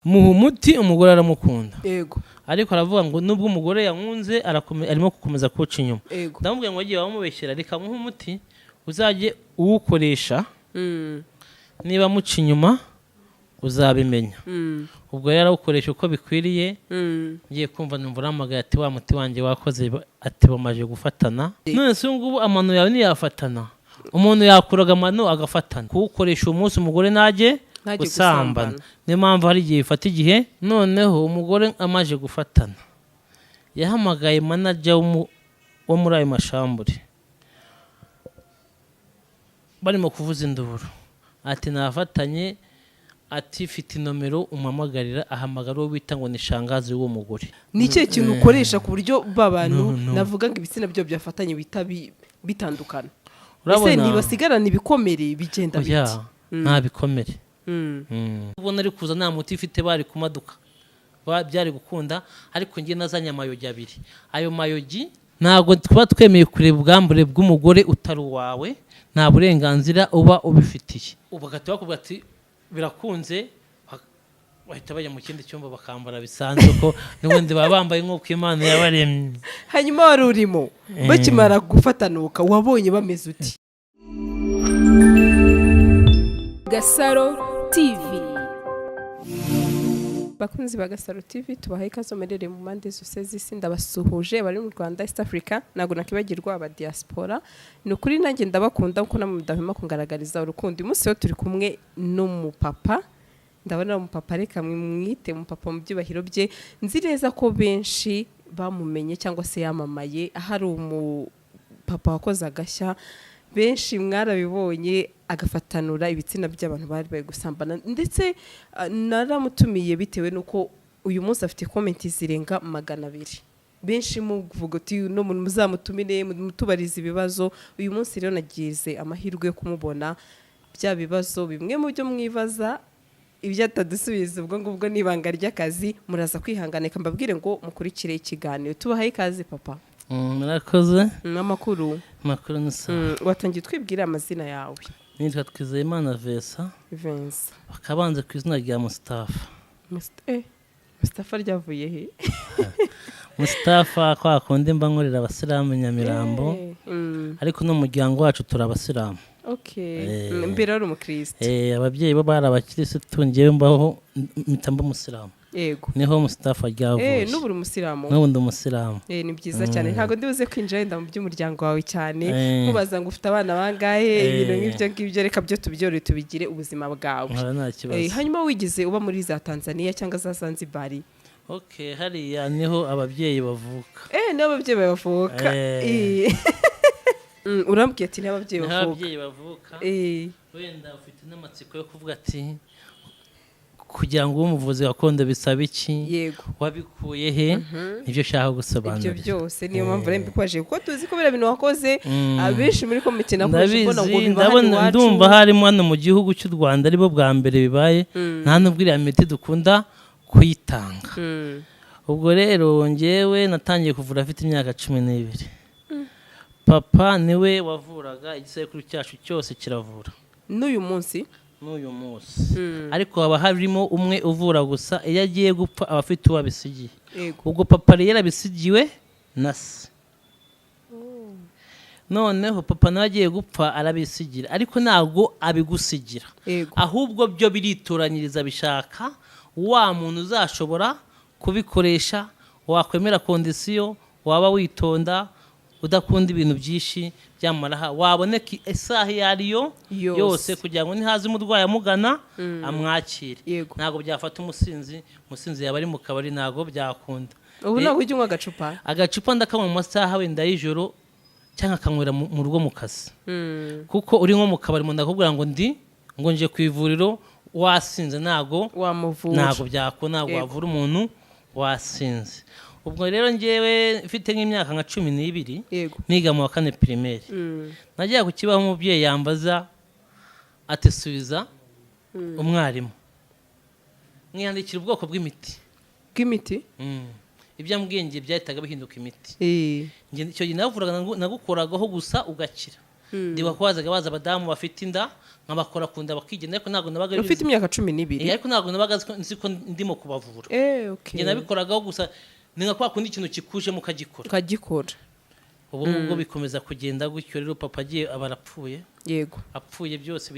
muha umuti umugore aramukunda yego ariko aravuga ngo nubwo umugore yankunze arimo gukomeza kuca inyuma yego ndamubwiye ngo agiye wamubeshyera reka muha umuti uzajye uwukoresha niba muca inyuma uzabimenya ubwo rero arawukoresha uko bikwiriye ngiye kumva numva uramagaye ati wa muti wanjye wakoze ati bamaje gufatana none se ngubu amano yawe niyafatana umuntu yakuraga amano agafatana kuwukoresha umunsi umugore najye gusambana niyo mpamvu hari igihe bifata igihe noneho umugore amaje gufatana yahamagaye manager wo muri ayo mashambure barimo kuvuza induru ati nafatanye ati fite nomero umamagarira ahamagara uwo bita ngo ni shangazi w'uwo mugore ni cyo kintu ukoresha ku buryo babantu navuga ngo ibitsina byo byafatanye bita bitandukana ese ntibasigarana ibikomere bigenda biti nta bikomere ubona ari kuza nta muti ifite bari kumaduka byari gukunda ariko ngiye nazanye amayogi abiri ayo mayogi ntabwo tuba twemeye kureba ubwambure bw'umugore utari uwawe nta burenganzira uba ubifitiye ubu bagahita bakubwira ati birakunze bahita bajya mu kindi cyumba bakambara bisanzwe ko n'ubundi baba bambaye nk'uko Imana yabaremye hanyuma wari urimo bakimara gufatanuka wabonye bameze uti Gasaro TV bakunzi ba Gasaro TV tubahaye ikaze merere mu mande zose z'isi ndabasuhuje bari mu Rwanda East Africa nago nakibagirwa aba diaspora nukuri nanjye ndabakunda uko namudahema kungaragariza urukundo umunsi wo turi kumwe n'umupapa ndabona umupapa reka mwite umupapa mu byubahiro bye nzi neza ko benshi bamumenye cyangwa se yamamaye ahari umupapa wakoze agashya benshi mwarabibonye agafatanura ibitsina by'abantu bari bari gusambana ndetse naramutumiye bitewe nuko uyu munsi afite comment zirenga 200 benshi muvuga uti no muzamutumire mutubariza ibibazo uyu munsi rero nagize amahirwe yo kumubona bya bibazo bimwe mu byo mwibaza ibyo atadusubiza ubwo ngubwo nibanga ry'akazi muraza kwihanganeka mbabwire ngo mukurikire ikiganiro tubahaye ikaze papa murakoze n'amakuru nisa watangiye twibwira amazina yawe nitwa Twizeyimana Vincent bakabanze ku izina rya Mustafa ryavuye he Mustafa kwa kundi mba nkorera abasilamu Nyamirambo ariko no muryango wacu turabasilamu mbere ari umukristo ababyeyi bo bari abakirisitu ngiye mbaho mitambo musilamu yego niho Mustafa ryavuye n'uburi musilamu n'ubundi musilamu ni byiza cyane ntago ndibuze kwinjira nda mu by'umuryango wawe cyane kubaza ngo ufite abana bangahe ibintu ngibyo reka byo tubyore tubigire ubuzima bwawe hanyuma wigize uba muri za Tanzania cyangwa za Zanzibar hariya niho ababyeyi bavuka niho ababyeyi bavuka urambwiye ati n'ababyeyi bavuka wenda ufite n'amatsiko yo kuvuga ati kugira ngo umuvuzi gakondo bisaba iki wabikuye he nibyo shaka gusobanura ibyo byose niyo mpamvu rembi kwaje kuko tuzi ko bira bintu wakoze abenshi muri komite nakoje mbona ngo ndabona ndumva harimo hano mu gihugu cy'u Rwanda aribo bwa mbere bibaye nta nubwo iriya miti dukunda kuyitanga ubwo rero ngewe natangiye kuvura afite imyaka 12 papa niwe wavuraga igisekuru cyacu cyose kiravura n'uyu munsi ariko haba harimo umwe uvura gusa iyo agiye gupfa abafite uwabisigiye ubwo papa rero yarabisigiwe na se noneho papa nawe agiye gupfa arabisigira ariko ntago abigusigira ahubwo byo biritoranyiriza bishaka wa muntu uzashobora kubikoresha wakwemera kondisiyo waba witonda udakunda ibintu byinshi byamaraha waboneka isaha yariyo yose kugira ngo nihaze umurwayi amugana amwakire ntago byafata umusinzi yaba ari mu kabari ntago byakunda ubu naho ujye unywa agacupa ndakanywa mu masaha wenda y'ijoro cyangwa akanywera mu rugo mu kazi kuko uri nko mu kabari mu ndakubwira ngo ngo nje ku ivuriro wasinze ntago byakunda ntago wavura umuntu wasinze ubwo rero ngewe mfite nk'imyaka nka 12 niga mu wa 4 primaire nagiye ku kibaho umubyeyi yambaza ati subiza umwarimu mwiyandikira ubwoko bw'imiti ibyo ambwiye byahitaga bihinduka imiti icyo gihe navuraga nagukoragaho gusa ugakira ndibuka ko baza abadamu bafite inda nkabakora ku nda bakigenda, ariko ntabwo nabaga ufite imyaka 12 ariko ntabwo nabaga nzi ko ndimo kubavura. okay. Njye nabikoragaho gusa ni nka kwa kundi ikintu kikuje mukagikora. Ubu ngubwo bikomeza kugenda gutyo. Rero papa agiye abarapfuye, yego apfuye byose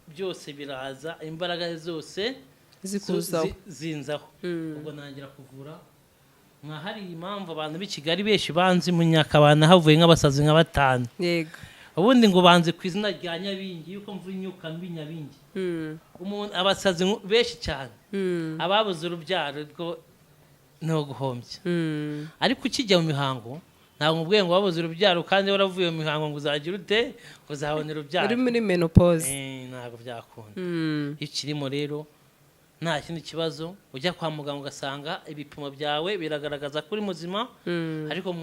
byose biraza, imbaraga zose zikuzaho zinzaho. Ubwo nangira kuvura nka hari impamvu abantu b'i Kigali benshi banzi mu Nyakabanda havuye nk'abasazi nka 5. yego ubundi ngo banze ku izina rya Nyabingi yuko mvuye inyuka mbi Nyabingi. Umuntu abasazi benshi cyane ababuze urubyaro rwo no guhombya. Ariko ukijya mu mihango ntabwo mubwiye ngo wabuze urubyaro kandi waravuye mu mihango ngo uzagira ute uzabona urubyaro uri muri menopause. Ntabwo byakunda. Ikirimo rero nta kindi kibazo ujya kwa muganga ugasanga ibipimo byawe biragaragaza ko uri muzima, ariko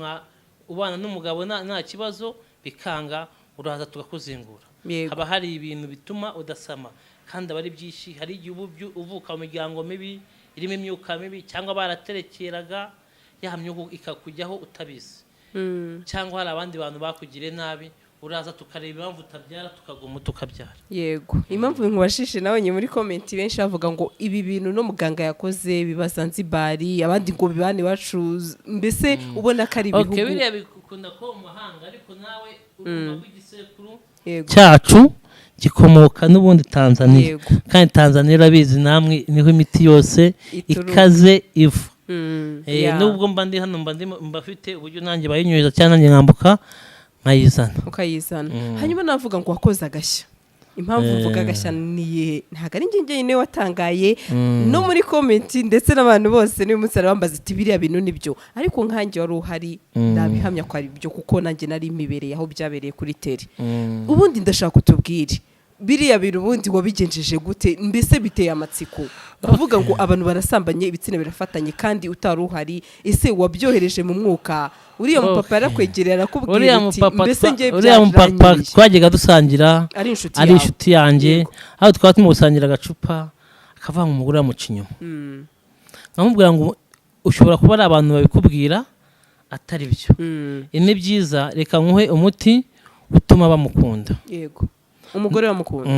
ubana n'umugabo nta kibazo bikanga uraza tukakuzingura. Haba hari ibintu bituma udasama kandi abari byinshi. Hari igihe uvuka mu miryango mibi irimo imyuka mibi, cyangwa baraterekeraga ya myuka ikakujyaho utabizi, cyangwa hari abandi bantu bakugire nabi, uraza tukareba impamvu utabyara tukaguma tukabyara. Yego impamvu nkubashije nawe nye muri comment benshi bavuga ngo ibi bintu no muganga yakoze bibazanzibari, abandi ngo bibane bacuza, mbese ubona ko ari ibihugu. Okay, biriya bikunda ko mu mahanga, ariko nawe urumva igisekuru cyacu gikomoka n'ubundi Tanzania. Kandi Tanzania urabizi namwe niho imiti yose ikaze iva. Nubwo mba ndi hano mbafite uburyo nanjye bayinyuza cyane nanjye nkambuka ukayizana. Hanyuma navuga ngo wakoze agashya. Impamvu mvuga agashya niye ntago ari njye nyine watangaye no muri comment ndetse n'abantu bose n'uyu munsi bambaza ati biriya bintu nibyo, ariko nkanjye wari uhari ndabihamya ko ari byo kuko nanjye nari imibereye aho byabereye kuri teri. Ubundi ndashaka kutubwira biriya bintu ubundi wabigenjeje gute, mbese biteye amatsiko kuvuga ngo abantu barasambanye ibitsina birafatanye kandi utari uhari. Ese wabyohereje mu mwuka? Uriya mupapa yarakwegerera akubwira ati mbese ngiye uriya mupapa twajyaga dusangira ari inshuti yanjye, aho twaba turimo gusangira agacupa akavanga umugore amuca inyuma. Nkamubwira ngo ushobora kuba ari abantu babikubwira atari byo. Ni byiza reka nkuhe umuti utuma bamukunda. Yego umugore aramukunda.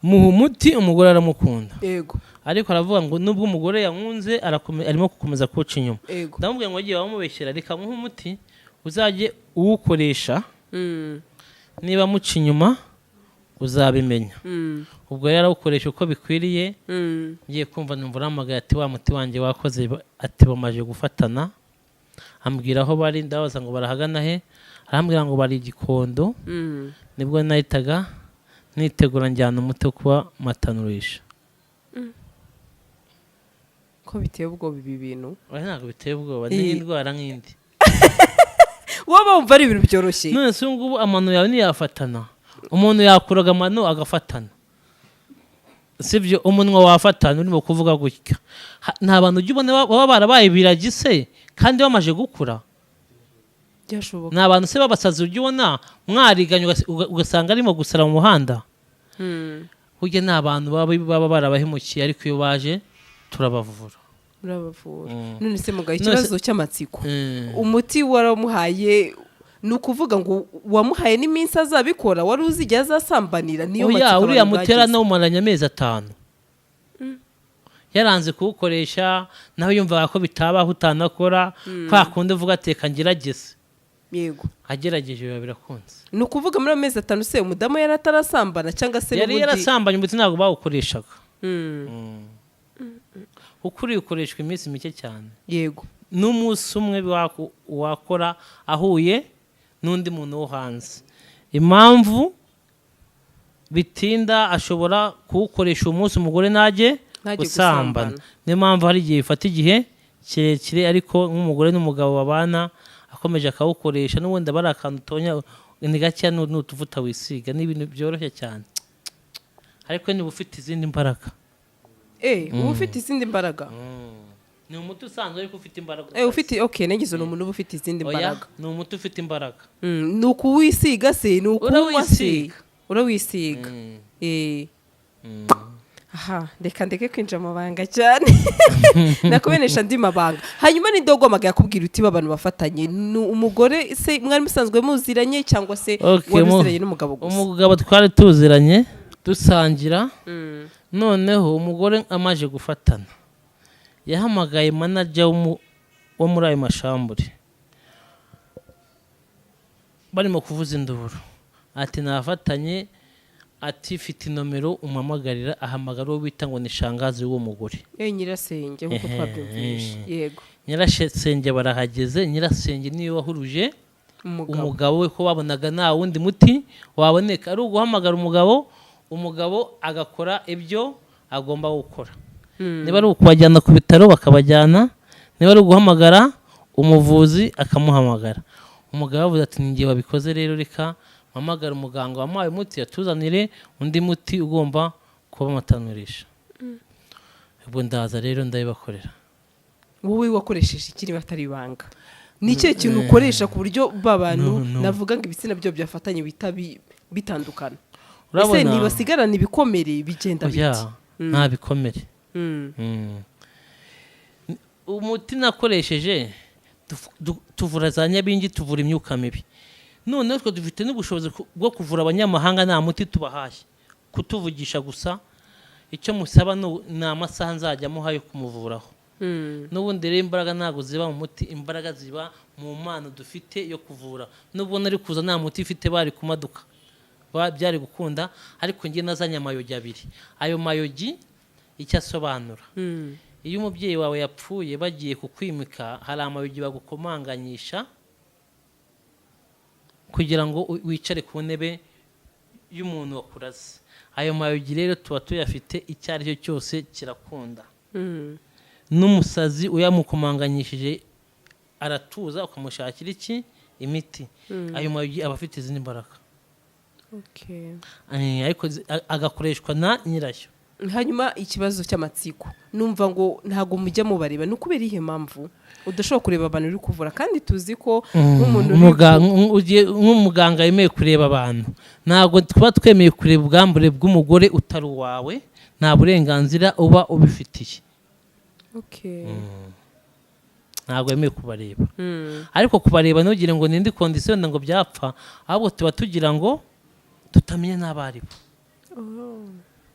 Muha umuti umugore aramukunda. Yego ariko aravuga ngo nubwo umugore yankunze arimo gukomeza kuca inyuma. Ndamubwira ngo wagiye bamubeshyera, reka muhe umuti uzajye uwukoresha, niba muca inyuma uzabimenya. Ubwo rero arawukoresha uko bikwiriye. Ngiye kumva numva uramagaye ati wa muti wanjye wakoze, ati bamaje gufatana. Ambwira aho bari, ndabaza ngo barahagana he, arambwira ngo bari Gikondo. Nibwo nahitaga nitegura njyana umuti wo kuba matanurisha. Ko biteye ubwoba ibi bintu? Ntabwo biteye ubwoba, ni indwara nk'indi. Waba wumva ari ibintu byoroshye? None se ngubu amano yawe niyafatana, umuntu yakuraga amano agafatana, sibyo? Umunwa wafatana urimo kuvuga gutya. Nta bantu ujya ubona baba barabaye biragise kandi bamaje gukura. Byashoboka. Nta bantu se babasazi ujya ubona mwariganye ugasanga arimo gusara mu muhanda. Ujye nta bantu baba barabahemukiye, ariko iyo baje turabavura. None se mugaye ikibazo cy'amatsiko, umuti waramuhaye ni ukuvuga ngo wamuhaye n'iminsi azabikora, wari uzijya azasambanira? Niyo matsiko uriya mutera nawe umaranye amezi 5 yaranze kuwukoresha, nawe yumvaga ko bitabaho utanakora kwa kundi uvuga ateka ngerageze. Yego agerageje biba birakunze. Ni ukuvuga muri amezi 5 se umudamu yari atarasambana cyangwa se yari yarasambanye umuti ntabwo bawukoreshaga. Ukuri ukoreshwa iminsi mike cyane. Yego n'umunsi umwe wakora ahuye n'undi muntu wo hanze. Impamvu bitinda ashobora kuwukoresha umunsi umugore najye gusambana. Niyo mpamvu hari igihe bifata igihe kirekire, ariko nk'umugore n'umugabo babana akomeje akawukoresha n'ubundi bari akantu utonya ni gake n'utuvuta wisiga, ni ibintu byoroshye cyane. Ariko niba ufite izindi mbaraga, uba ufite izindi mbaraga. Ni umuti usanzwe ariko ufite imbaraga. Ufite okay, nagize umuntu uba ufite izindi mbaraga. Ni umuti ufite imbaraga. Ni ukuwisiga se? Ni ukuwasiga? Urawisiga. aha reka ndeke kwinjira mu mabanga cyane nakumenesha andi mabanga. Hanyuma ni Dogomag yakubwira uti abantu bafatanye umugore se mwari musanzwe muziranye cyangwa se wabiziranye n'umugabo gusa? Umugabo twari tuziranye dusangira, noneho umugore amaje gufatana yahamagaye manager wo muri ayo mashambure barimo kuvuza induru, ati nafatanye, ati fite nomero umamagarira, ahamagara uwo bita ngo ni shangazi w'uwo mugore, nyirasenge nkuko twabyumvishe. Yego, nyirasenge barahageze. Nyirasenge niyo wahuruje umugabo we ko babonaga nta wundi muti waboneka ari uguhamagara umugabo agakora ibyo agomba gukora. Niba ari ukubajyana ku bitaro bakabajyana, niba ari uguhamagara umuvuzi akamuhamagara. Umugabo avuze ati ninjye wabikoze, rero reka mpamagara umuganga wamuhaye umuti yatuzanire undi muti ugomba kuba amatanurisha. Ubwo ndaza rero ndabibakorera. Wowe wakoresheje ikiri batari ibanga? Ni cyo kintu ukoresha ku buryo babantu navuga ngo ibitsina byo byafatanye bita bitandukana? Ese ntibasigarana ibikomere bigenda biti? Nta bikomere. Umuti nakoresheje tuvura za nyabingi, tuvura imyuka mibi. Noneho twe dufite n'ubushobozi bwo kuvura abanyamahanga, nta muti tubahaye, kutuvugisha gusa. Icyo musaba ni amasaha nzajya muha yo kumuvuraho. N'ubundi rero imbaraga ntabwo ziba mu muti, imbaraga ziba mu mpano dufite yo kuvura. N'ubwo nari kuza nta muti ifite bari kumaduka, byari gukunda. Ariko njye nazanye amayogi 2. Ayo mayogi icyo asobanura, iyo umubyeyi wawe yapfuye bagiye kukwimika, hari amayogi bagukomanganyisha kugira ngo wicare ku ntebe y'umuntu wakuraze. Ayo mayogi rero tuba tuyafite, icyo ari cyo cyose kirakunda. N'umusazi uyamukomanganyishije aratuza, ukamushakira imiti. Ayo mayogi aba afite izindi mbaraga. Ariko agakoreshwa na nyirayo. Hanyuma ikibazo cy'amatsiko, numva ngo ntago mujya mubareba, ni ukubera ihe mpamvu udashobora kureba abantu uri kuvura? Kandi tuzi ko nk'umuganga yemeye kureba abantu, ntabwo tuba twemeye kureba ubwambure bw'umugore utari uwawe, nta burenganzira uba ubifitiye. Ntabwo yemeye kubareba. Ariko kubareba ntugire ngo nindi kondisiyo ngo byapfa, ahubwo tuba tugira ngo tutamenye n'abaribo,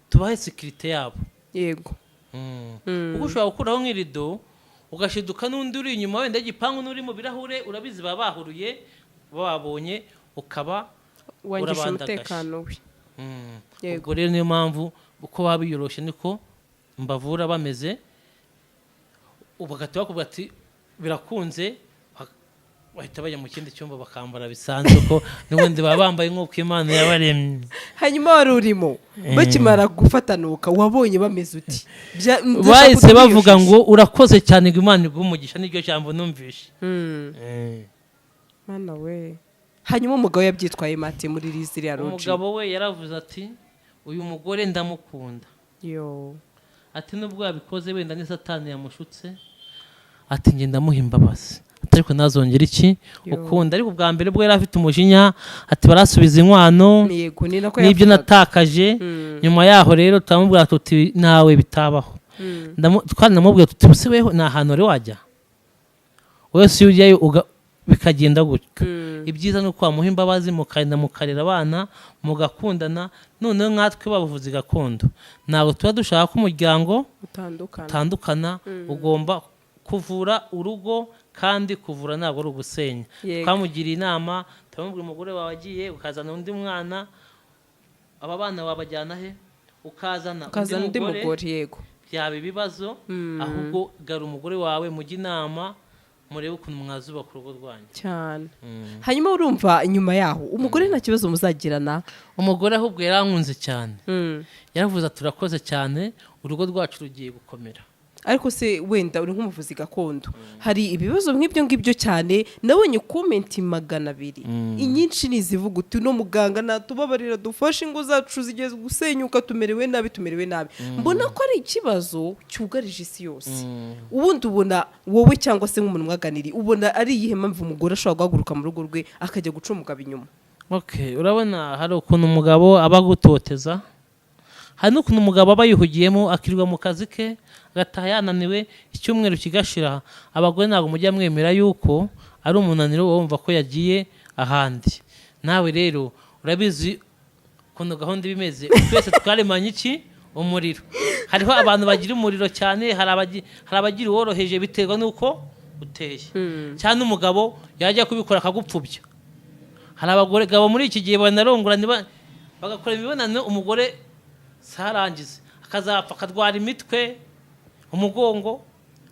tubahe sekirite yabo. Yego. Mm. Uko ushobora gukuraho nk'irido ugashiduka n'undi uri inyuma wenda igipangu n'uri mu birahure urabizi baba bahuruye babonye ukaba wangisha umutekano we. Ubwo rero niyo mpamvu uko babiyoroshe niko mbavura bameze. Ubagati bakubwira ati birakunze bahita bajya mu kindi cyumba bakambara bisanzwe ko n'ubundi baba bambaye nk'uko Imana yabaremye. Hanyuma wari urimo bakimara gufatanuka wabonye bameze uti? Bahise bavuga ngo urakoze cyane ngo Imana iguhe umugisha, n'iryo jambo numvishe. Mana we. Hanyuma umugabo yabyitwaye mate muri Riziriya Roji? Umugabo we yaravuze ati uyu mugore ndamukunda. Yo. Ati nubwo yabikoze wenda ni Satani yamushutse, ati nge ndamuha imbabazi, ariko nazongera iki ukunda. Ariko bwa mbere bwo yari afite umujinya, ati barasubiza inkwano n'ibyo natakaje. Nyuma yaho rero turamubwira tuti nawe bitabaho. Twanamubwira tuti buse weho nta hantu ari wajya wese ujyayo bikagenda gutyo. Ibyiza nuko wamuha imbabazi mukagenda mukarera abana mugakundana. Noneho nkatwe babuvuzi gakondo ntabwo tuba dushaka ko umuryango utandukana. Ugomba kuvura urugo, kandi kuvura ntabwo ari ugusenya. Twamugiriye inama, turamubwira umugore wawe agiye ukazana undi mwana, aba bana wabajyana he? Ukazana undi mugore. Yego, byaba ibibazo. Ahubwo gara umugore wawe mujye inama, murebe ukuntu mwazubaka urugo rwanyu cyane. Hanyuma urumva nyuma yaho umugore nta kibazo muzagirana? Umugore ahubwo yarankunze cyane. Yaravuze ati urakoze cyane, urugo rwacu rugiye gukomera. Ariko se wenda uri nk'umuvuzi gakondo, hari ibibazo nk'ibyo ngibyo cyane? Nabonye komenti 200 inyinshi nizivuga uti no muganga natubabarira dufashe ingo zacu zigeze gusenyuka, tumerewe nabi. Mbona ko ari ikibazo cyugarije isi yose. Ubundi ubona wowe cyangwa se nk'umuntu mwaganiri, ubona ari iyihe mpamvu umugore ashobora guhaguruka mu rugo rwe akajya guca umugabo inyuma? Urabona hari ukuntu umugabo aba gutoteza hari n'ukuntu umugabo aba yihugiyemo akirirwa mu kazi ke agataha yananiwe icyumweru kigashira abagore ntabwo mujya mwemera yuko ari umunaniro wumva ko yagiye ahandi nawe rero urabizi ukuntu gahunda iba imeze twese twaremanye iki umuriro hariho abantu bagira umuriro cyane hari abagira uworoheje biterwa n'uko uteye cyane umugabo yajya kubikora akagupfubya hari abagabo muri iki gihe banarongorana bagakora imibonano umugore sarangize akazapfa akadwara imitwe umugongo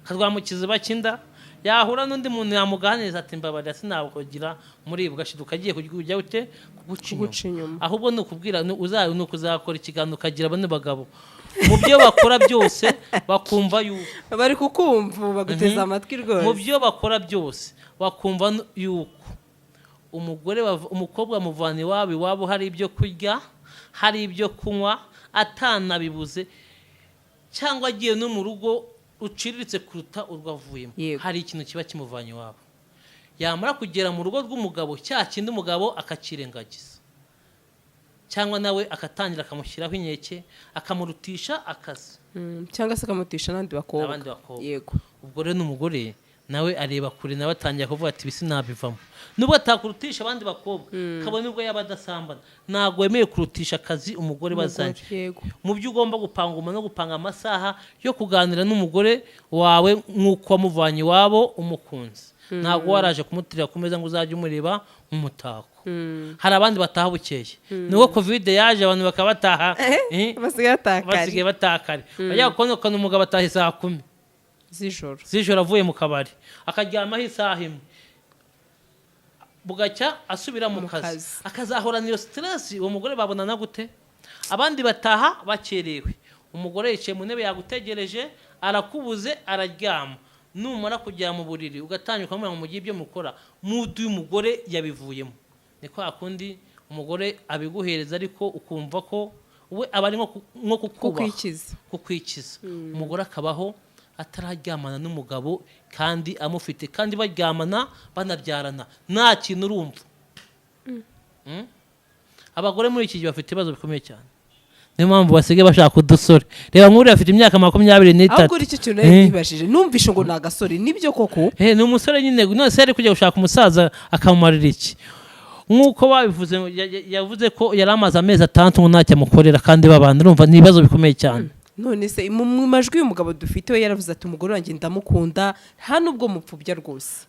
akadwara mu kiziba cy'inda yahura n'undi muntu yamuganiriza ati mbabarira sinakugira muri ugashiduka agiye kujya ute kuguca inyuma ahubwo ni ukubwira ni ukuzakora ikiganiro ukagira bane bagabo mu byo bakora byose bakumva yuko bari kukumva baguteza amatwi rwose mu byo bakora byose bakumva yuko umukobwa muvana iwabo hari ibyo kurya hari ibyo kunywa atanabibuze cyangwa agiye no mu rugo uciriritse kuruta urwavuyemo hari ikintu kiba kimuvanye iwabo yamara kugera mu rugo rw'umugabo cya kindi umugabo akakirengagiza cyangwa nawe akatangira akamushyiraho inkeke akamurutisha akazi cyangwa se akamutisha n'abandi bakobwa yego ubwo rero n'umugore nawe areba kure nawe atangira kuvuga ati bisi nabivamo nubwo atakurutisha abandi bakobwa kabone ubwo yaba adasambana ntabwo wemeye kurutisha akazi umugore bazanye mu byo ugomba gupanga no gupanga amasaha yo kuganira n'umugore wawe nk'uko wamuvanye iwabo umukunzi ntabwo waraje kumutirira ku meza ngo uzajye umureba nk'umutako hari abandi bataha bukeye nuko covid yaje abantu bakaba bataha basigaye batakare bajya kubona umugabo ataha saa 10 z'ijoro avuye mu kabari akaryamaho isaha imwe bugacya asubira mu kazi akazahorana iyo stress uwo mugore babonana gute abandi bataha bakerewe umugore yicaye mu ntebe yagutegereje arakubuze araryama numara kujya mu buriri ugatangira kumubwira mu gihe ibyo mukora mudu y'umugore yabivuyemo niko akundi umugore abiguhereza ariko ukumva ko we aba ari nko kukwikiza umugore akabaho atararyamana n'umugabo kandi amufite kandi baryamana banabyarana nta kintu urumva abagore muri iki gihe bafite ibibazo bikomeye cyane niyo mpamvu basigaye bashaka udusore reba nk'uri afite imyaka 23 ahubwo icyo kintu yibashije numvishe ngo ni agasore nibyo koko ni umusore nyine none se ari kujya gushaka umusaza akamumarira iki nk'uko babivuze yavuze ko yari amaze amezi 6 ngo ntacyo amukorera kandi babana urumva ni ibibazo bikomeye cyane none se mu majwi y'umugabo dufite we yaravuze ati umugore wanjye ndamukunda nta nubwo mupfubya rwose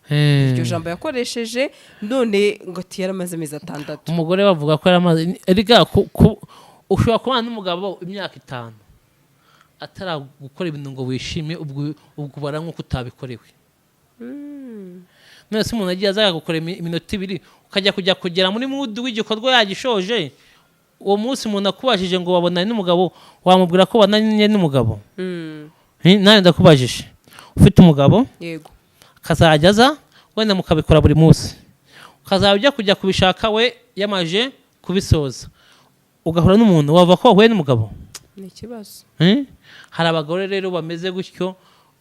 iryo jambo yakoresheje none ngo ati yaramaze amezi 6 umugore bavuga ko yaramaze erega ushobora kubana n'umugabo imyaka 5 ataragukora ibintu ngo wishime ubwo bara nk'uko utabikorewe none se umuntu agiye azaga gukora iminota 2 ukajya kugera muri mudu w'igikorwa yagishoje uwo munsi umuntu akubajije ngo wabonanye n'umugabo wamubwira ko wananye n'umugabo nawe ndakubajije ufite umugabo yego akazajya aza wenda mukabikora buri munsi ukazajya kujya kubishaka we yamaje kubisoza ugahura n'umuntu wava ko wahuye n'umugabo ni ikibazo hari abagore rero bameze gutyo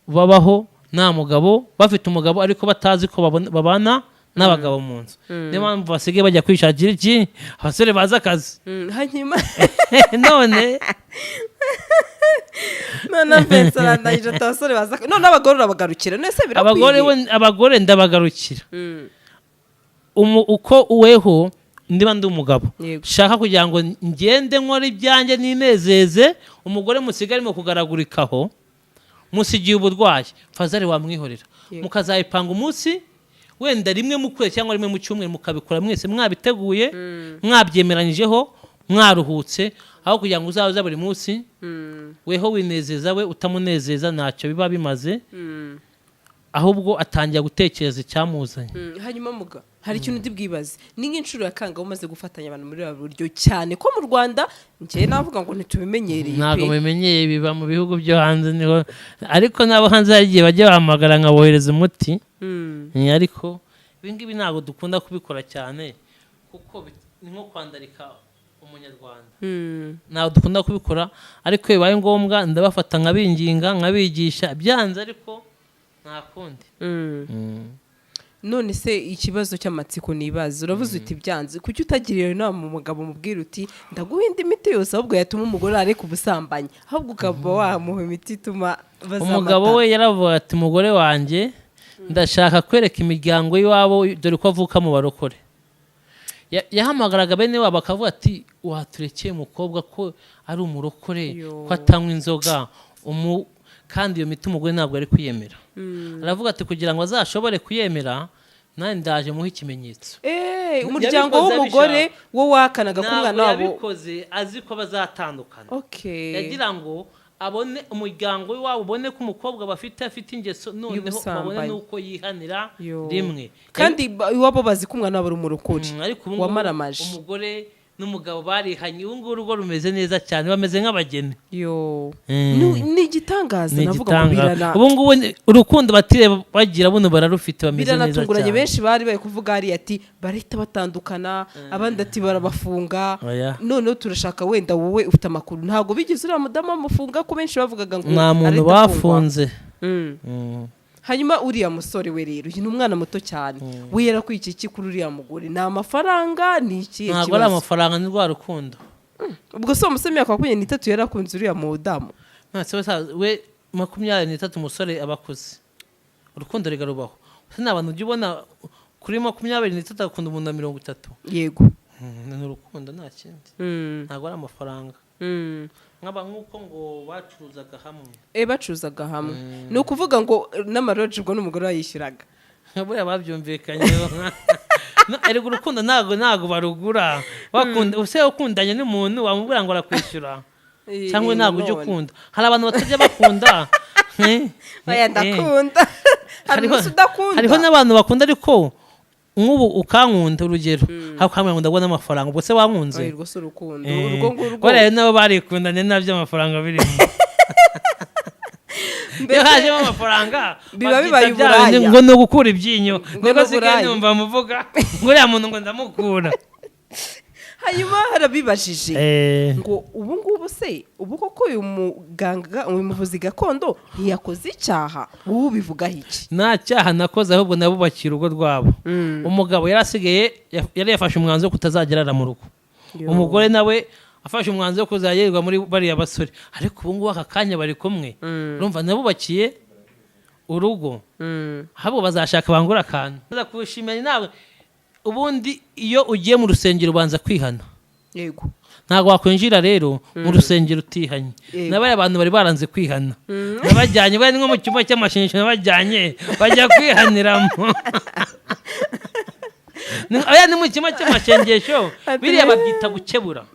babaho nta mugabo bafite umugabo ariko batazi ko babana n'abagabo mu nzu niyo mpamvu basigaye bajya kwishakira iki abasore baza akazi hanyuma none Vincent ndayije abasore baza none abagore urabagarukira nese birakwiye abagore ndabagarukira uko uweho ndiba ndi umugabo shaka kugira ngo ngende nkora ibyanjye ninezeze umugore musigare mu kugaragurikaho musigiye uburwayi fazari wamwihorera mukazayipanga umunsi wenda rimwe mu kwezi cyangwa rimwe mu cyumweru mukabikora mwese mwabiteguye mwabyemeranyijeho mwaruhutse aho kugira ngo uzaza buri munsi weho winezeza we utamunezeza ntacyo biba bimaze ahubwo atangira gutekereza icyamuzanye hanyuma muga hari ikintu ndi bwibaze ni nk'inshuro ya kanga umaze gufatanya abantu muri aba buryo cyane ko mu Rwanda njye navuga ngo ntitubimenyereye ntabwo bimenyereye biba mu bihugu byo hanze niho ariko nabo hanze yagiye bajya bahamagara nkabohereza umuti ariko ibingibi ntabwo dukunda kubikora cyane kuko ni nko kwandarika umunyarwanda ntabwo dukunda kubikora ariko bibaye ngombwa ndabafata nkabinginga nkabigisha byanze ariko nta kundi none se ikibazo cy'amatsiko nibaza uravuze uti byanze kuki utagiriye inama umugabo mubwira uti ndaguha indi miti yose ahubwo yatuma umugore areka ubusambanyi ahubwo ukaba wamuha imiti ituma bazamata. Umugabo we yaravuga ati umugore wanjye ndashaka kwereka imiryango y'iwabo dore ko avuka mu barokore. Yahamagaraga bene wabo akavuga ati waturekeye umukobwa ko ari umurokore ko atanywa inzoga kandi iyo miti umugore ntabwo ari kuyemera. Aravuga ati kugira ngo azashobore kuyemera nani ndaje muha ikimenyetso. Umuryango w'umugore wo wakanaga ko umwana wabo yabikoze azi ko bazatandukana. Yagira ngo abone umuryango w'iwabo ubone ko umukobwa afite ingeso noneho babone nuko yihanira rimwe. Kandi iwabo bazi ko umwana wabo ari umurokore wamaramaje. Umugore n'umugabo barihanye ubu ngubu urugo rumeze neza cyane bameze nk'abageni. Ni igitangaza navuga ngo birana ubu ngubu urukundo batire bagira buno bararufite bameze neza cyane. Biranatunguranye benshi bari kuvuga ari ati barahita batandukana abandi ati barabafunga none turashaka wenda wowe ufite amakuru ntago bigeze uriya mudamu amufunga ko benshi bavugaga ngo nta muntu bafunze. Hanyuma uriya musore we rero uyu ni umwana muto cyane we yarakwiye iki kuri uriya mugore ni amafaranga ni iki kibazo? Ntabwo ari amafaranga ni rwa rukundo. Ubwo so umusore wa 23 yarakunze uriya mudamu. We 23 umusore abakuze urukundo rigarubaho se nabantu ujye ubona kuri 23 akunda umuntu 30. Yego ni urukundo nta kindi ntabwo ari amafaranga. Nk'uko ngo bacuruzaga hamwe. Bacuruzaga hamwe ni ukuvuga ngo n'amaroji ubwo n'umugore wayishyuraga buriya babyumvikanye. Erega urukundo ntabwo barugura ukundanye n'umuntu wamubwira ngo arakwishyura cyangwa ntabwo ujya ukunda. Hari abantu batajya bakunda ndakunda hariho n'abantu bakunda ariko nk'ubu ukankunda urugero hakamwe ngo ndabona amafaranga ubwo se wankunze. Urwo se urukundo urwo ngurwo bariya nabo barikundanye nabyo amafaranga birimo. Iyo hajemo amafaranga biba bibaye uburaya ngo no gukura ibyinyo ngo sigaye numva muvuga ngo uriya muntu ngo ndamukura. Hanyuma harabibajije ngo ubu ngubu se ubu koko uyu muganga uyu muvuzi gakondo ntiyakoze icyaha ubu bivuga iki? Nta cyaha nakoze ahubwo nabubakira urugo rwabo. Umugabo yarasigaye yari yafashe umwanzuro kutazagerara mu rugo. Umugore nawe afashe umwanzuro kuzagerwa muri bariya basore ariko ubu ngubu aka kanya bari kumwe urumva nabubakiye urugo habo bazashaka bangura akantu kushimira nawe. Ubundi iyo ugiye mu rusengero ubanza kwihana. Yego ntabwo wakwinjira rero mu rusengero utihanye. N'abari abantu bari baranze kwihana nabajyanye bari nko mu cyumba cy'amashinisho nabajyanye bajya kwihaniramo. Aya ni mu cyumba cy'amashengesho biriya babyita gukebura.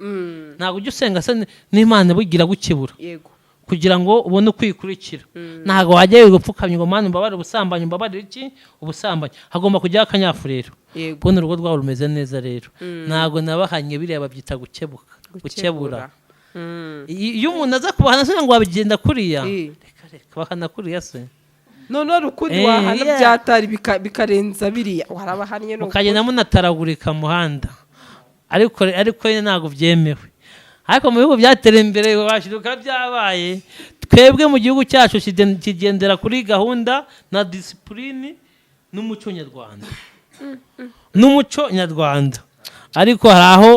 Ntabwo ujya usenga se n'Imana bugira gukebura. Yego kugira ngo ubone ukwikurikira. Ntabwo wajya gupfukamye ngo Mana mbabare ubusambanyi mbabare iki ubusambanyi hagomba kujya akanyafurero. Kubona urugo rwawe rumeze neza rero ntabwo nabahanye biriya babyita gukebura. Iyo umuntu aza kubahana se ngo wabigenda kuriya reka bahana kuriya se none rukundi wahana byatari bikarenza biriya warabahanye no ukagenda munataragurika muhanda ariko ntabwo byemewe. Ariko mu bihugu byatera imbere washiruka byabaye twebwe mu gihugu cyacu kigendera kuri gahunda na discipline n'umuco nyarwanda. Ariko hari aho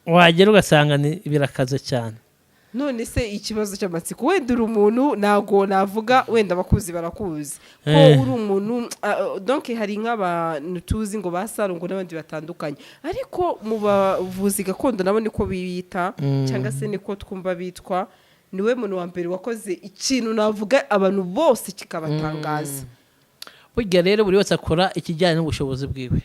wagera ugasanga birakaze cyane. None se ikibazo cy'amatsiko wenda uri umuntu ntago navuga wenda abakuzi barakuzi ko uri umuntu donc hari nk'abantu tuzi ngo basarungo n'abandi batandukanye ariko mu bavuzi gakondo nabo niko biyita cyangwa se niko twumva bitwa niwe muntu wa mbere wakoze ikintu navuga abantu bose kikabatangaza. Burya rero buri wese akora ikijyanye n'ubushobozi bwiwe.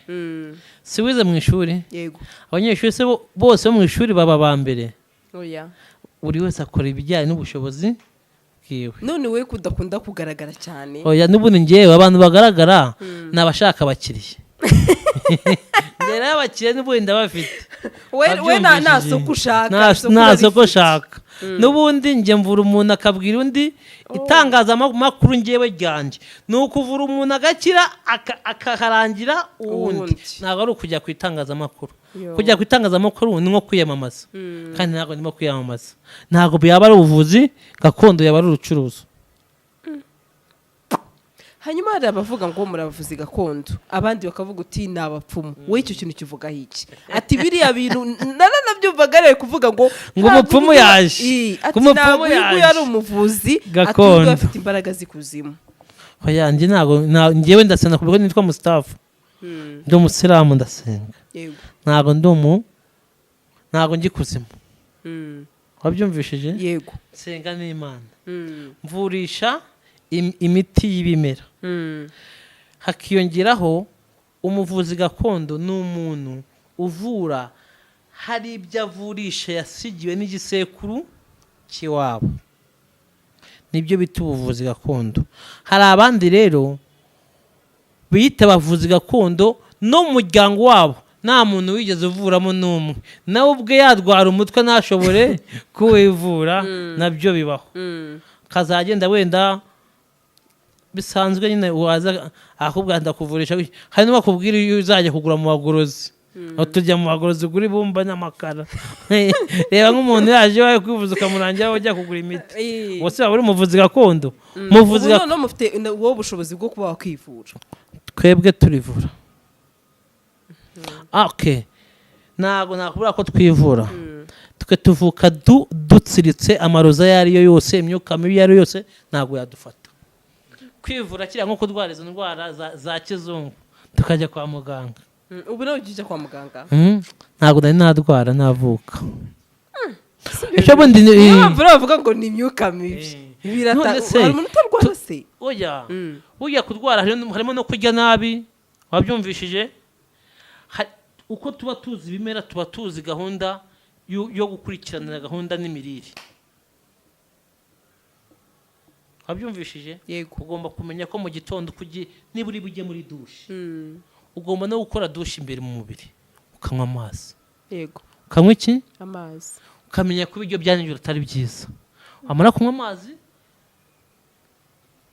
Si wize mu ishuri. Yego abanyeshuri bose bo mu ishuri baba ba mbere. Oya buri wese akora ibijyanye n'ubushobozi bwiwe. None we kudakunda kugaragara cyane. Oya n'ubundi ngewe abantu bagaragara n'abashaka abakiriye. Ngera abakiriye n'ubundi ndabafite. We nta soko ushaka. Nta soko ushaka. N'ubundi nge mvura umuntu akabwira undi itangazamakuru ngewe ryanje ni ukuvura umuntu agakira akaharangira uwundi. Ntabwo ari ukujya ku itangazamakuru. Kujya ku itangazamakuru ni nko kwiyamamaza kandi ntabwo ndimo kwiyamamaza. Ntabwo byaba ari ubuvuzi gakondo yaba ari urucuruzo. hanyuma hari abavuga ngo murabavuzi gakondo abandi bakavuga uti ni abapfumu wowe icyo kintu kivugaho iki ati biriya bintu naranabyumvaga rero kuvuga ngo umupfumu yaje ati ntabwo uyu ari umuvuzi gakondo afite imbaraga z'ikuzimu oya njyewe ndasenga kuko nitwa Mustafa ndi umusilamu ndasenga ntabwo ntabwo njye kuzimu wabyumvishije yego senga n'Imana mvurisha imiti y'ibimera hakiyongeraho umuvuzi gakondo ni umuntu uvura hari ibyo avurisha yasigiwe n'igisekuru cy'iwabo nibyo bita ubuvuzi gakondo hari abandi rero biyita abavuzi gakondo no mu muryango wabo nta muntu wigeze uvuramo n'umwe nawe ubwe yadwara umutwe ntashobore kuwivura nabyo bibaho kazagenda wenda bisanzwe nyine waza akubwira ndakuvurisha hari n'uwakubwira iyo uzajya kugura mu bagorozi aho tujya mu bagorozi ugura ibumba n'amakara reba nk'umuntu yaje wawe kwivuza ukamurangira aho ujya kugura imiti wose waba uri umuvuzi gakondo muvuzi gakondo mufite wowe ubushobozi bwo kuba wakwivura twebwe turivura ntabwo nakubwira ko twivura twe tuvuka dutsiritse amaroza ayo ari yo yose imyuka mibi iyo ari yo yose ntabwo yadufata kwivura kiriya nko kurwara izo ndwara za kizungu tukajya kwa muganga ubu nawe ujya kwa muganga ntabwo nari narwara navuka niyo mpamvu bavuga ngo ni imyuka mibi hari umuntu utarwara se oya ujya kurwara harimo no kurya nabi wabyumvishije uko tuba tuzi ibimera tuba tuzi gahunda yo gukurikiranira gahunda n'imirire wabyumvishije ugomba kumenya ko mu gitondo niba uri bujye muri dushe ugomba no gukora dushe imbere mu mubiri ukanywa amazi ukanywa iki amazi ukamenya ko ibiryo bya nijoro atari byiza wamara kunywa amazi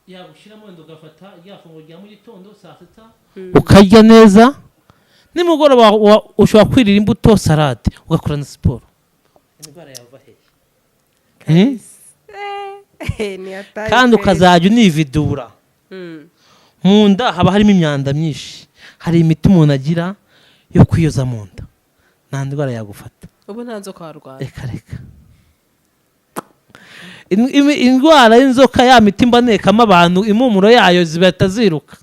yagushyiramo wenda ugafata rya funguro rya mu gitondo saa sita ukarya neza nimugoroba ushobora kwirira imbuto salade ugakora na siporo indwara yava hehe kandi ukazajya unividura mu nda haba harimo imyanda myinshi hari imiti umuntu agira yo kwiyoza mu nda nta ndwara yagufata ubu nta nzoka warwara reka indwara y'inzoka ya miti mbanekamo abantu impumuro yayo zibahita ziruka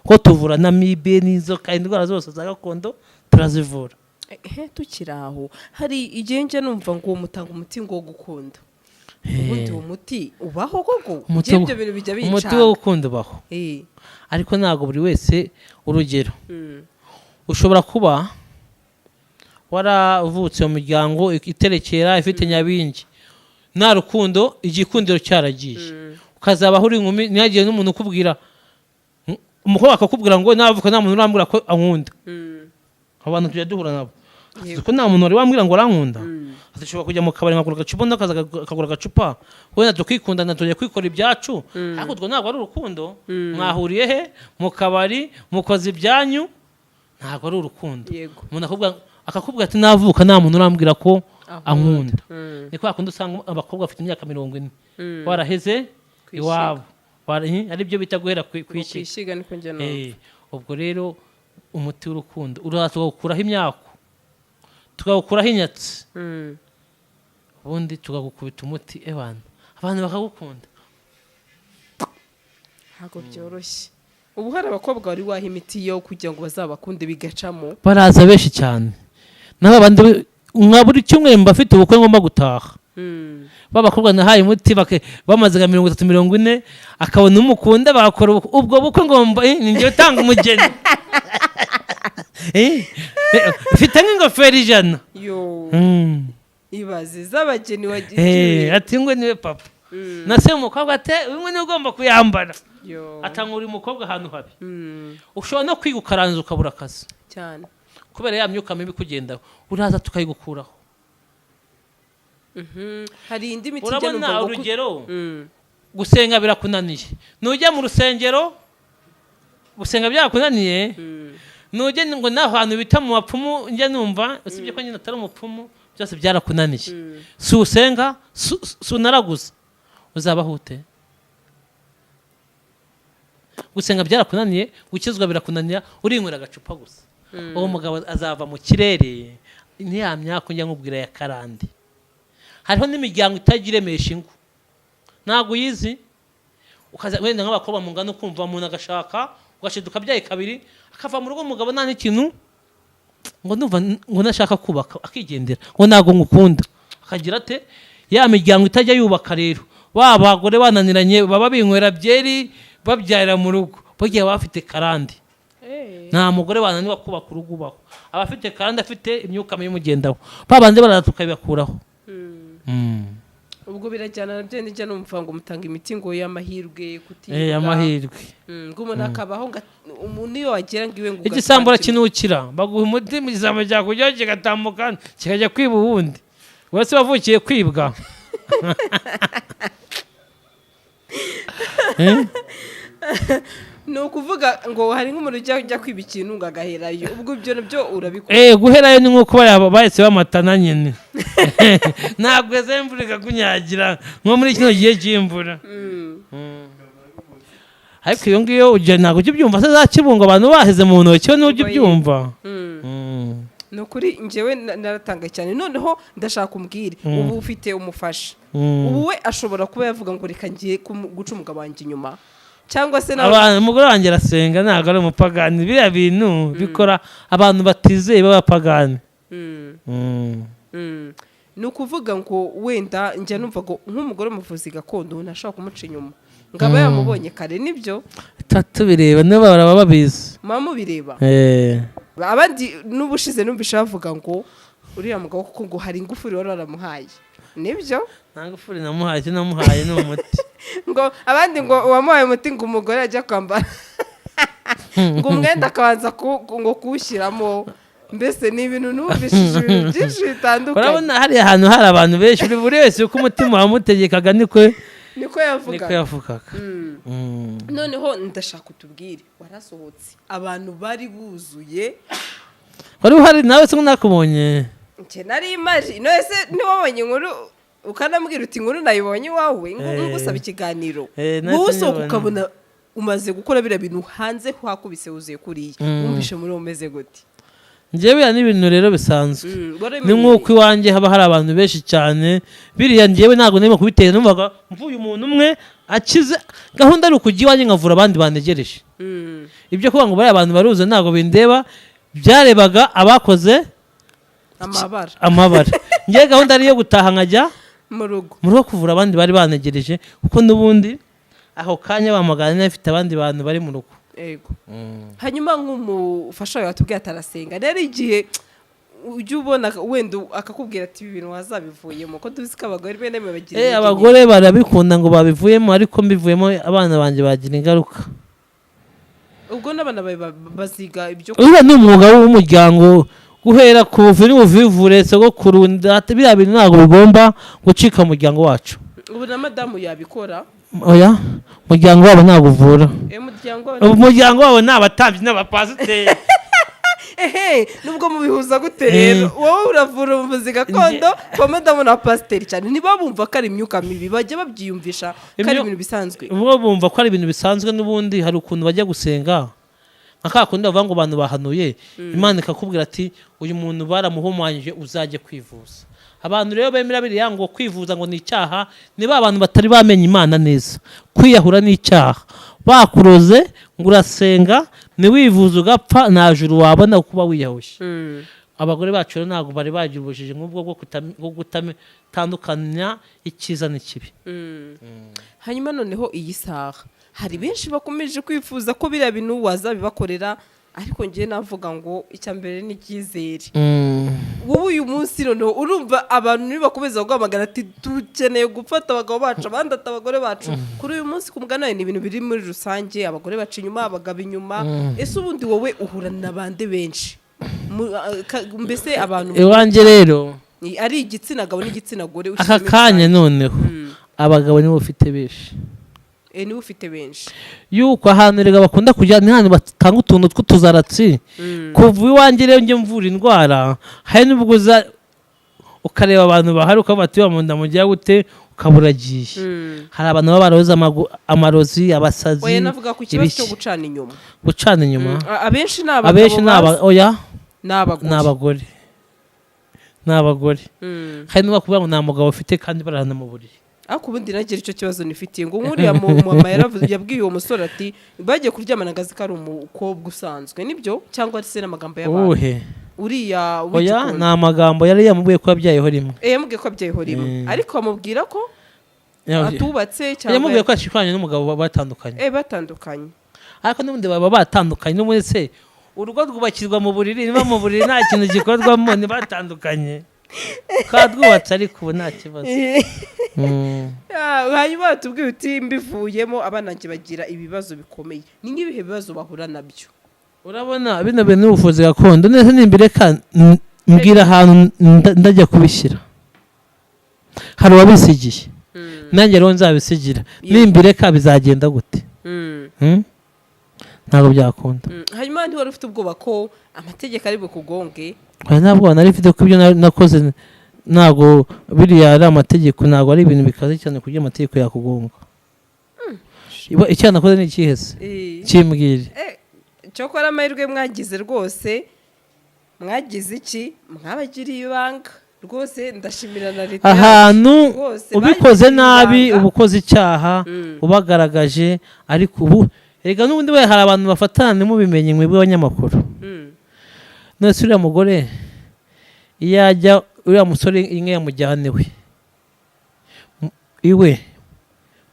ko tuvura na mibe n'inzoka indwara zose za gakondo turazivura tukiri aho hari igihe njya numva ngo mutanga umuti ngo wo gukunda ubundi uwo muti ubaho koko ibyo bintu bijya bincanga umuti wo gukunda ubaho ariko ntabwo buri wese urugero ushobora kuba waravutse mu miryango iterekera ifite nyabingi nta rukundo igikundiro cyaragiye ukazabaho uri inkumi ntihagire n'umuntu ukubwira umukobwa akakubwira ngo navuka nta muntu urambwira ko ankunda abantu tujya duhura nabo ko nta muntu wari wambwira ngo arankunda dushobora kujya mu kabari nkagura agacupa undi akagura agacupa wenda tukikundana tujya kwikora ibyacu ariko utwo ntabwo ari urukundo mwahuriye he mu kabari mukoze ibyanyu ntabwo ari urukundo umuntu akakubwira ati navuka nta muntu urambwira ko ankunda ni kwa kundi usanga abakobwa bafite imyaka 40 waraheze iwabo ari byo bita guhera kwishiga niko njye no ubwo rero umuti w'urukundo uraza gukuraho imyaka tugakuraho inyatsi ubundi tugakubita umuti abantu bakagukunda ntabwo byoroshye ubu hari abakobwa bari waha imiti yo kugira ngo bazabakunde bigacamo baraza benshi cyane n'abandi nka buri cyumweru mbafite ubukwe ngomba gutaha babakobwa nahaye umuti bamaze 30-40 akabona umukunda bakora ubwo bukwe ngomba ninjye utanga umugeni ufite nk'ingofero 100 ibaze z'abageni wagiye ati ngo niwe papa nase umukobwa ate umwe ni ugomba kuyambara atanga uri umukobwa ahantu habi ushobora no kwiga ukarangiza ukabura akazi cyane kubera ya myuka mibi kugendaho uraza tukayigukuraho hari indi miti ijya numva ngo urugero gusenga birakunaniye nujya mu rusengero gusenga byakunaniye nujye ngo n'ahantu bita mu bapfumu njya numva usibye ko nyine atari umupfumu byose byarakunaniye si usenga si unaraguza uzabahute gusenga byarakunaniye, gukizwa birakunanira, urinywera agacupa gusa. Uwo mugabo azava mu kirere ntiyamya ko njya nkubwira ya karande. Hariho n'imiryango itagiremesha ingo, ntabwo uyizi, ukaza wenda nk'abakobwa mu ngano kumva umuntu agashaka ugashiduka byaye kabiri akava mu rugo umugabo nta n'ikintu ngo numva ngo nashaka kubaka akigendera ngo ntabwo ngukunda, akagira ate ya miryango itajya yubaka rero, ba bagore bananiranye baba binywera byeri babyarira mu rugo, bagiye bafite karande. Nta mugore wananiwa kubaka urugo ubaho, abafite karande afite imyuka mibi imugendaho, babandi baratuka bibakuraho. Ubwo birajyana nabyo njya numva ngo mutanga imiti ngo y'amahirwe kutiga. Amahirwe. Ngo umuntu akabaho umuntu iyo wagira ngo iwe ngo igisambura kinukira, baguha umuti mu gisamba cyakujyaho kigatambuka kikajya kwiba uwundi. Wese wavukiye kwibwa. ni ukuvuga ngo hari nk'umuntu ujya kwiba ikintu ngo agaherayo, ubwo ibyo nabyo urabikora. Guherayo ni nk'uko bahise bamatana nyine. Ntabwo eze imvura ikakunyagira nko muri kino gihe cy'imvura. Ariko iyo ngiyo ntabwo ujya ubyumva, se za kibungo abantu baheze mu ntoki we n'ujya ubyumva. Ni ukuri njyewe naratanga cyane. Noneho ndashaka umbwire, ubu ufite umufasha, ubu we ashobora kuba yavuga ngo reka ngiye guca umugabo wanjye inyuma, cyangwa se umugore wanjye arasenga, ntabwo ari umupagani. Biriya bintu bikora abantu batizeye b'abapagani. ni ukuvuga ngo wenda njya numva ngo nk'umugore umuvuzi gakondo ntashobora kumuca inyuma ngo aba yamubonye kare. Nibyo tubireba niba baraba babizi, mama ubireba. Abandi n'ubushize numvisha bavuga ngo uriya mugabo kuko ngo hari ingufuri wari waramuhaye. Nibyo nta ngufuri namuhaye, icyo namuhaye ni umuti. ngo abandi ngo wamuhaye umuti ngo umugore ajya kwambara ngo umwenda akabanza ngo kuwushyiramo. Mbese ni ibintu numvishije ibintu byinshi bitandukanye. Urabona hari ahantu hari abantu benshi, buri wese uko umutima wamutegekaga niko yavugaga. Noneho ndashaka utubwire, warasohotse abantu bari buzuye, wari uhari nawe se nakubonye? Nje nari imaji nose niwabonye inkuru ukanambwira uti inkuru nayibonye wawe ngusaba ikiganiro, guso ukabona umaze gukora bira bintu hanze hakubise uzuye kuriye, wumvishe muri umeze gute? Njyewe ni ibintu rero bisanzwe, ni nk'uko iwanjye haba hari abantu benshi cyane. Biriya njyewe ntabwo ndimo kubitera, numvaga mvuye umuntu umwe akize, gahunda ari ukujya iwanjye nkavura abandi banegereje. Ibyo kuvuga ngo bari abantu baruze ntabwo bindeba, byarebaga abakoze amabara. Njyewe gahunda ari iyo gutaha nkajya mu rugo kuvura abandi bari banegereje, kuko n'ubundi aho kanya bamagana n'afite abandi bantu bari mu rugo. Ego. Hanyuma nk'umufasha wawe watubwiye atarasenga, rero igihe ujya ubona wenda akakubwira ati ibi bintu wazabivuyemo, ko tuzi ko abagore bene bagira abagore barabikunda ngo babivuyemo, ariko mbivuyemo abana banjye bagira ingaruka. Ubwo n'abana baziga ibyo uba ni umwuga w'umuryango, guhera ku buvuzi n'ubuvivure sogokuru, biriya bintu ntabwo bigomba gucika mu muryango wacu. Ubu na madamu yabikora? Oya, umuryango wabo ntabwo uvura. Umuryango wabo ni abatambyi n'abapasiteri. Nubwo mubihuza gute rero? Wowe uravura ubuvuzi gakondo, kwa madamu na pasiteri cyane, ntibabumva ko ari imyuka mibi, bajya babyiyumvisha ko ari ibintu bisanzwe. Bo bumva ko ari ibintu bisanzwe, n'ubundi hari ukuntu bajya gusenga nka kundi bavuga ngo abantu bahanuye, Imana ikakubwira ati uyu muntu baramuhumanyije uzajye kwivuza. Abantu rero bemera biriya ngo kwivuza ngo ni icyaha, niba abantu batari bamenye Imana neza. Kwiyahura ni icyaha, bakuroze ngo urasenga niwivuza ugapfa, nta juru wabona kuba wiyahuye. Abagore bacu rero ntabwo bari bagira ubujiji nk'ubwo bwo gutatandukanya icyiza n'ikibi. Hanyuma noneho iyi saha hari benshi bakomeje kwifuza ko biriya bintu wazabibakorera, ariko ngiye navuga ngo icya mbere ni icyizere. Wowe uyu munsi noneho urumva abantu nibakomeza guhamagara ati dukeneye gufata abagabo bacu, abandi ati abagore bacu. Kuri uyu munsi kumugana ni ibintu biri muri rusange, abagore bacu inyuma, abagabo inyuma. Ese ubundi wowe uhura n'abandi benshi, mbese abantu iwanjye rero ari igitsina gabo n'igitsina gore? Aka kanya noneho abagabo nibo ufite benshi. Niwe ufite benshi yuko ahantu rega bakunda kujya ni hano batanga utuntu tw'utuzaratsi. Kuva iwanjye rero njye mvura indwara, hari n'ubwo ukareba abantu bahari ukavuga ati wa munda mugiye gute, ukaburagiye. Hari abantu baba baroze amarozi, abasazi. Oya navuga ku kibazo cyo gucana inyuma. Abenshi oya n'abagore. Hari n'abakubwira ngo nta mugabo ufite kandi barahana mu buriri. Ariko ubundi nagira icyo kibazo nifitiye ngo nkuriya mama yabwiye uwo musore ati bagiye kuryamana agazi ko ari umukobwa usanzwe nibyo cyangwa se n'amagambo y'abantu uriya oya ni amagambo yari yamubwiye ko yabyayeho rimwe yamubwiye ko yabyayeho rimwe ariko amubwira ko atubatse cyangwa yamubwiye ko ashikanye n'umugabo batandukanye ariko n'ubundi baba batandukanye n'umwe se urugo rwubakirwa mu buriri niba mu buriri nta kintu gikorwamo ni batandukanye twatwubatse ariko ubu nta kibazo. hanyuma tubwiye uti mbivuyemo abanange bagira ibibazo bikomeye ni nk'ibihe bibazo bahura nabyo. Urabona bino bintu n'ubuvuzi gakondo neza nimbere ka mbwira ahantu ndajya kubishyira hari wabisigiye nanjye rero nzabisigira nimbere ka bizagenda gute ntabwo byakunda. hanyuma ntiwari ufite ubwoba ko amategeko ari bukugonge? ntabwo nari mfite ko ibyo nakoze ntabwo biriya ari amategeko ntabwo ari ibintu bikaze cyane kugira amategeko yakugonga. icyo nakoze ni ikihese kimbwire cyokora amahirwe mwagize rwose mwagize iki mwabagiriye ibanga rwose ndashimira na leta ahantu ubikoze nabi ubukoze icyaha ubagaragaje ariko ubu erega n'ubundi we hari abantu bafatana mubimenye mwebwe abanyamakuru none uriya mugore iyo ajya uriya musore inka yamujyane we iwe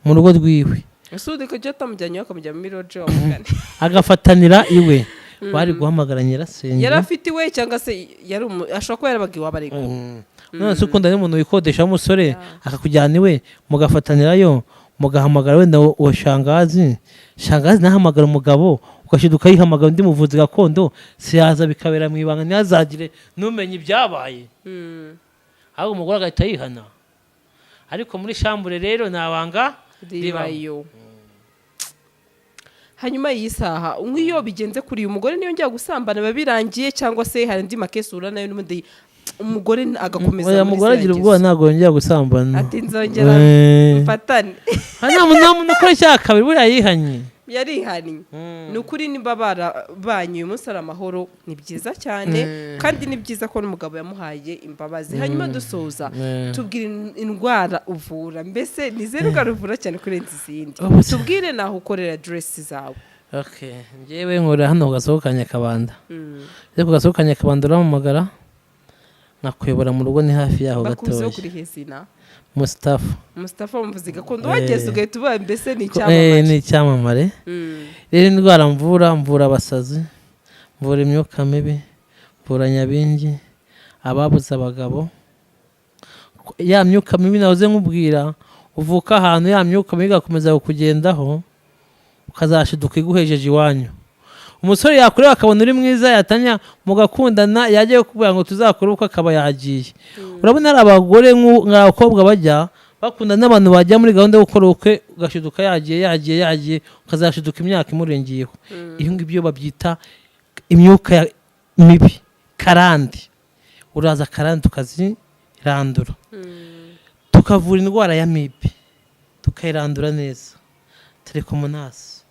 mu rugo rwiwe asude ko jya tamujyanye akamujya muri roje wa mugane agafatanira iwe bari guhamagara nyirasenge yari afite iwe cyangwa se yari ashobora kuba yarabagiwe abariko none se ukunda n'umuntu wikodesha umusore akakujyana iwe mugafatanirayo mugahamagara wenda uwo shangazi nahamagara umugabo ugashiduka yihamagara undi muvuzi gakondo siyaza bikabera mu ibanga ntihazagire numenye ibyabaye ahubwo umugore agahita yihana ariko muri shambure rero nabanga ribayo. hanyuma iyi saha nk'iyo bigenze kuri uyu mugore niyo njya gusambana babirangiye cyangwa se hari indi makesi ura nayo n'ubundi umugore agakomeza muri mugore agira ubwoba ntabwo yongera gusambana ati nzongera mfatane nta muntu ukora icyaha kabiri buriya yihanye yarihanye ni ukuri niba barabanye uyu munsi ari amahoro ni byiza cyane kandi ni byiza ko n'umugabo yamuhaye imbabazi. hanyuma dusoza tubwire indwara uvura mbese ni izihe ndwara uvura cyane kurenza izindi tubwire naho ukorera aderesi zawe. ngewe nkora hano ku gasoko ka Nyakabanda ku gasoko ka Nyakabanda uramamagara nakuyobora mu rugo ni hafi yaho gatoya bakuze kuri hezina Mustafa umuvuzi gakondo wageze ugahita ubaye mbese ni icyamamare ni icyamamare rero indwara mvura abasazi mvura imyuka mibi mvura nyabingi ababuze abagabo ya myuka mibi nahoze nkubwira uvuka ahantu ya myuka mibi igakomeza kukugendaho ukazashiduka iguhejeje iwanyu. umusore yakureba akabona uri mwiza yatanya mugakundana yajya kuvuga ngo tuzakora uko akaba yagiye. urabona ari abagore nk'abakobwa bajya bakundana n'abantu bajya muri gahunda yo gukora ubukwe ugashiduka yagiye ukazashiduka imyaka imurengeyeho. iyo ngibyo babyita imyuka mibi karande. uraza karande tukazirandura tukavura indwara ya mibi tukayirandura neza. telekomunasi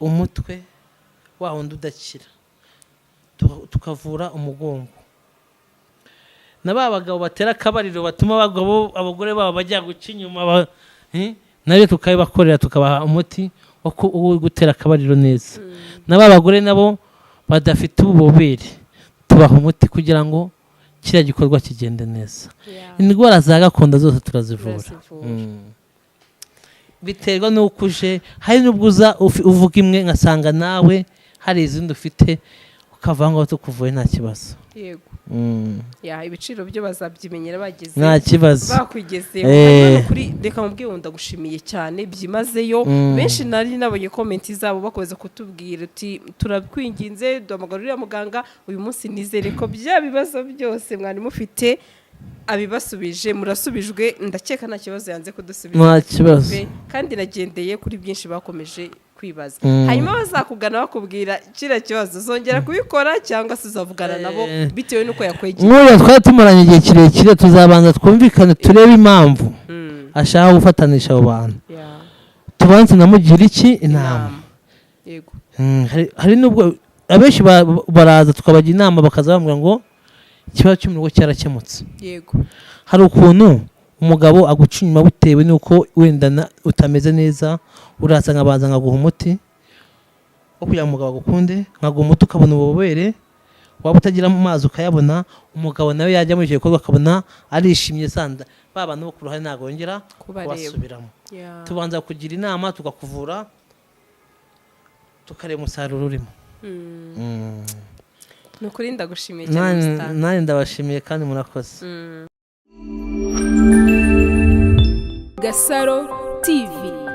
umutwe wa wundi udakira tukavura umugongo. na ba bagabo batera akabariro batuma abagore babo bajya guca inyuma nayo tukabibakorera tukabaha umuti wo gutera akabariro neza. na ba bagore nabo badafite ububobere tubaha umuti kugira ngo kiriya gikorwa kigende neza. indwara za gakondo zose turazivura. biterwa n'uko uje hari n'ubwo uza uvuga imwe ngasanga nawe hari izindi ufite ukava ngo tukuvuye nta kibazo. yego ibiciro byo bazabyimenyera bageze nta kibazo bakwigezeho kuri reka mubwiye ndagushimiye cyane byimazeyo. benshi nari nabonye komenti zabo bakomeza kutubwira uti turakwinginze duhamagarira muganga uyu munsi nizere ko bya bibazo byose mwari mufite abibasubije murasubijwe ndakeka nta kibazo yanze kudusubiza nta kibazo kandi nagendeye kuri byinshi bakomeje kwibaza hanyuma bazakugana bakubwira kira kibazo zongera kubikora cyangwa se uzavugana nabo bitewe nuko yakwegeye nk'uyu twari tumaranye igihe kirekire tuzabanza twumvikane turebe impamvu ashaka gufatanisha abo bantu tubanze namugira iki inama yego hari nubwo abenshi baraza tukabagira inama bakaza bambwira ngo ikibazo cy'umurugo cyarakemutse yego hari ukuntu umugabo aguca inyuma bitewe nuko wenda utameze neza uraza nkabanza nkaguha umuti wo kugira ngo umugabo agukunde nkaguha umuti ukabona ububobere waba utagira mu mazi ukayabona umugabo nawe yajya muri icyo gikorwa akabona arishimye sanda ba bantu bo ku ruhande ntabwo bongera kubasubiramo tubanza kugira inama tukakuvura tukareba umusaruro urimo ni ukuri ndagushimiye cyane nanjye ndabashimiye kandi murakoze Gasaro TV.